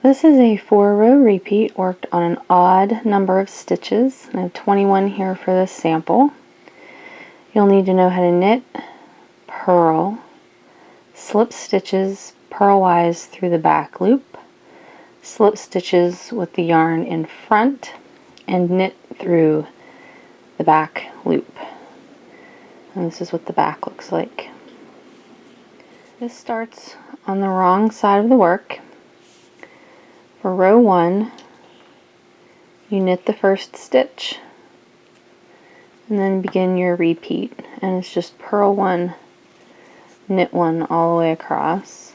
This is a 4-row repeat worked on an odd number of stitches. I have 21 here for this sample. You'll need to know how to knit, purl, slip stitches purlwise through the back loop, slip stitches with the yarn in front, and knit through the back loop. And this is what the back looks like. This starts on the wrong side of the work. For row 1, you knit the first stitch and then begin your repeat, and it's just purl 1, knit 1 all the way across.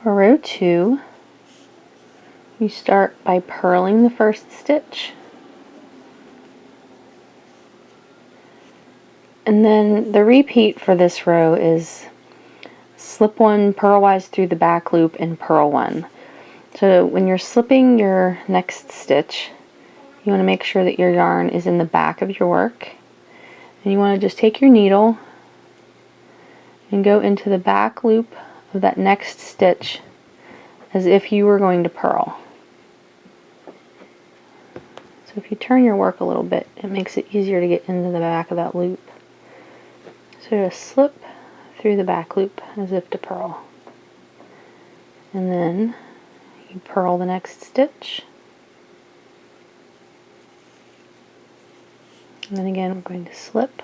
For row 2, you start by purling the first stitch, and then the repeat for this row is slip 1 purlwise through the back loop and purl 1. So when you're slipping your next stitch, you want to make sure that your yarn is in the back of your work, and you want to just take your needle and go into the back loop of that next stitch as if you were going to purl. So if you turn your work a little bit, it makes it easier to get into the back of that loop. So just slip through the back loop as if to purl. And then you purl the next stitch. And then again we're going to slip.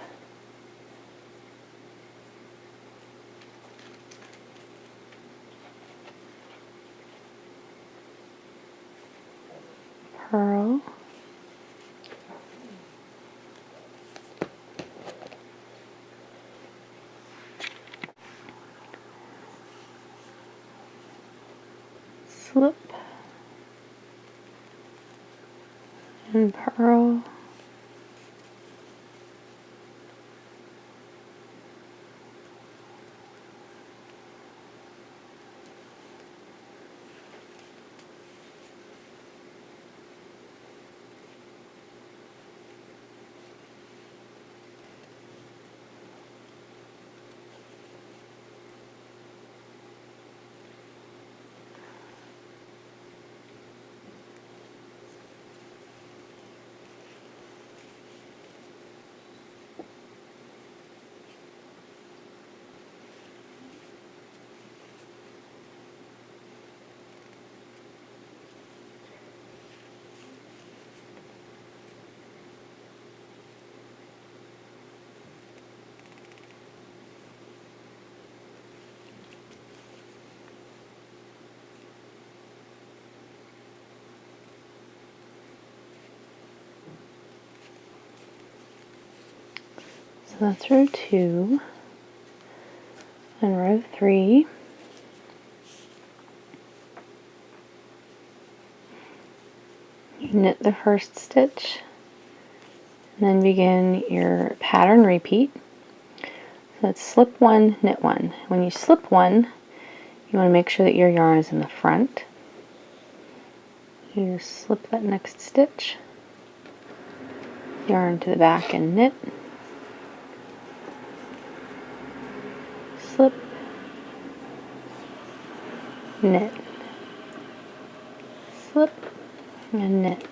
Purl. Slip. And purl. So that's row 2. And row 3. You knit the first stitch, and then begin your pattern repeat. So it's slip 1, knit 1. When you slip 1, you want to make sure that your yarn is in the front. You just slip that next stitch, yarn to the back and knit, slip, knit, slip, and knit.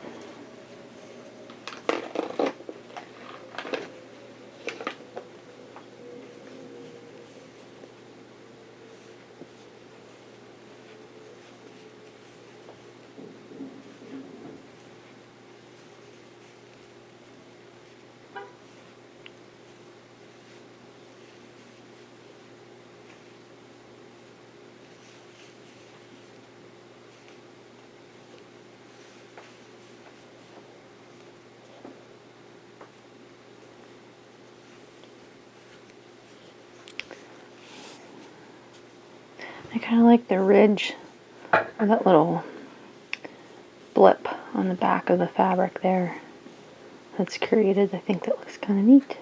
kind of like the ridge, or that little blip on the back of the fabric there that's created. I think that looks kind of neat.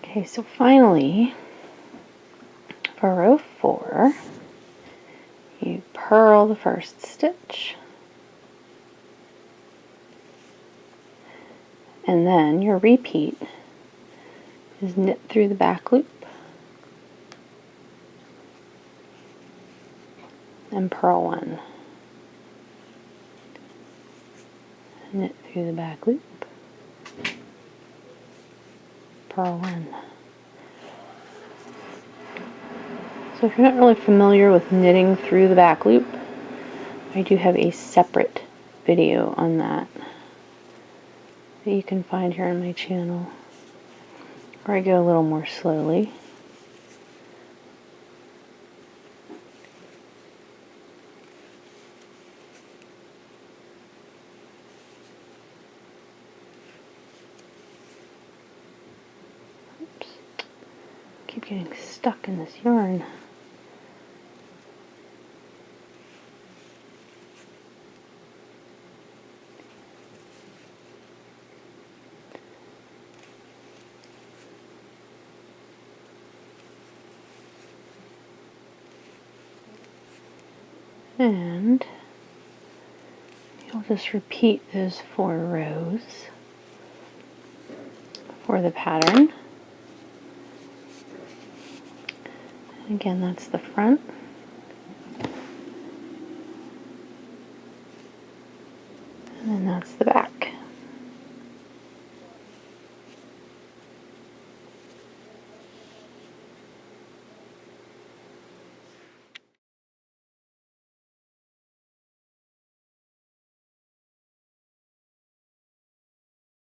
Okay, so finally, for row 4, you purl the first stitch, and then your repeat is knit through the back loop and purl 1. Knit through the back loop, purl 1. So if you're not really familiar with knitting through the back loop, I do have a separate video on that you can find here on my channel, where I go a little more slowly. Oops. Keep getting stuck in this yarn. And you'll just repeat those 4 rows for the pattern. Again, that's the front. And then that's the back.